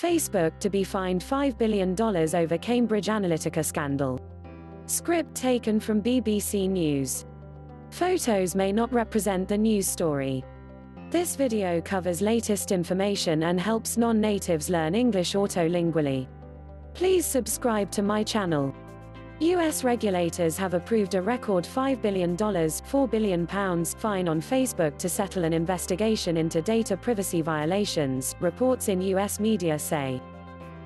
Facebook to be fined $5 billion over Cambridge Analytica scandal. Script taken from BBC News. Photos may not represent the news story. This video covers latest information and helps non-natives learn English auto-lingually. Please subscribe to my channel. US regulators have approved a record $5 billion £4 billion fine on Facebook to settle an investigation into data privacy violations, reports in US media say.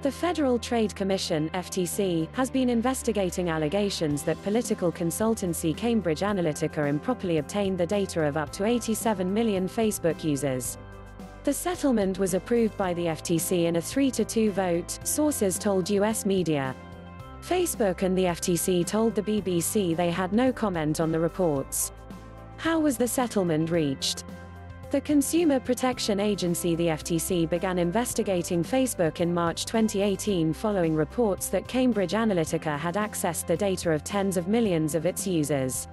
The Federal Trade Commission (FTC) has been investigating allegations that political consultancy Cambridge Analytica improperly obtained the data of up to 87 million Facebook users. The settlement was approved by the FTC in a 3-2 vote, sources told US media. Facebook and the FTC told the BBC they had no comment on the reports. How was the settlement reached? The Consumer Protection Agency, the FTC, began investigating Facebook in March 2018 following reports that Cambridge Analytica had accessed the data of tens of millions of its users.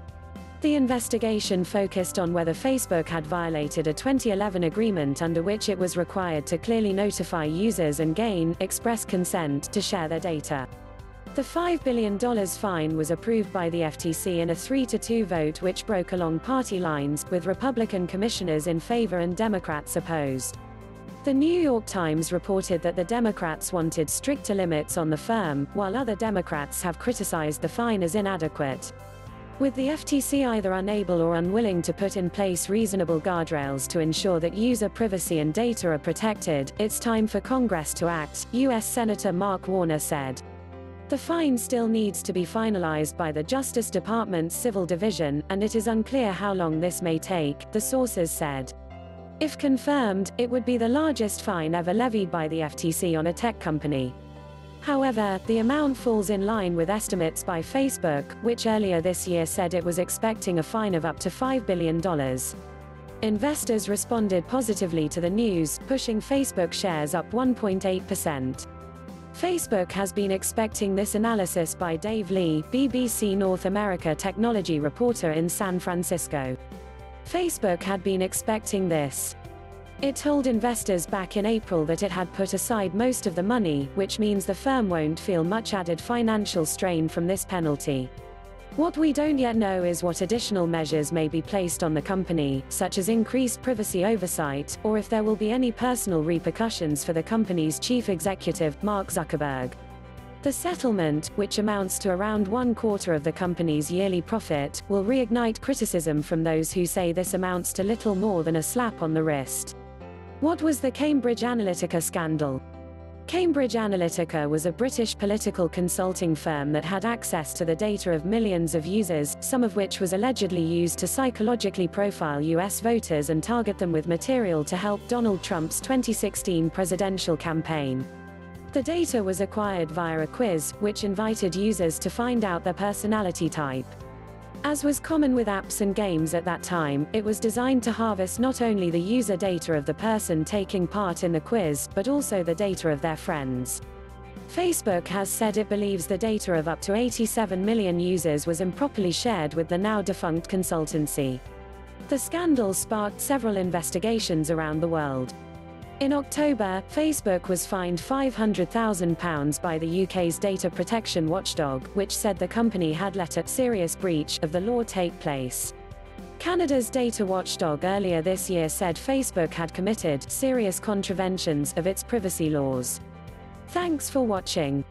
The investigation focused on whether Facebook had violated a 2011 agreement under which it was required to clearly notify users and gain express consent to share their data. The $5 billion fine was approved by the FTC in a 3-2 vote which broke along party lines, with Republican commissioners in favor and Democrats opposed. The New York Times reported that the Democrats wanted stricter limits on the firm, while other Democrats have criticized the fine as inadequate. With the FTC either unable or unwilling to put in place reasonable guardrails to ensure that user privacy and data are protected, it's time for Congress to act, U.S. Senator Mark Warner said. The fine still needs to be finalized by the Justice Department's Civil Division, and it is unclear how long this may take, the sources said. If confirmed, it would be the largest fine ever levied by the FTC on a tech company. However, the amount falls in line with estimates by Facebook, which earlier this year said it was expecting a fine of up to $5 billion. Investors responded positively to the news, pushing Facebook shares up 1.8%. Facebook has been expecting this analysis by Dave Lee, BBC North America technology reporter in San Francisco. Facebook had been expecting this. It told investors back in April that it had put aside most of the money, which means the firm won't feel much added financial strain from this penalty. What we don't yet know is what additional measures may be placed on the company, such as increased privacy oversight, or if there will be any personal repercussions for the company's chief executive, Mark Zuckerberg. The settlement, which amounts to around 1/4 of the company's yearly profit, will reignite criticism from those who say this amounts to little more than a slap on the wrist. What was the Cambridge Analytica scandal? Cambridge Analytica was a British political consulting firm that had access to the data of millions of users, some of which was allegedly used to psychologically profile US voters and target them with material to help Donald Trump's 2016 presidential campaign. The data was acquired via a quiz, which invited users to find out their personality type. As was common with apps and games at that time, it was designed to harvest not only the user data of the person taking part in the quiz, but also the data of their friends. Facebook has said it believes the data of up to 87 million users was improperly shared with the now-defunct consultancy. The scandal sparked several investigations around the world. In October, Facebook was fined £500,000 by the UK's data protection watchdog, which said the company had let a serious breach of the law take place. Canada's data watchdog earlier this year said Facebook had committed serious contraventions of its privacy laws. Thanks for watching.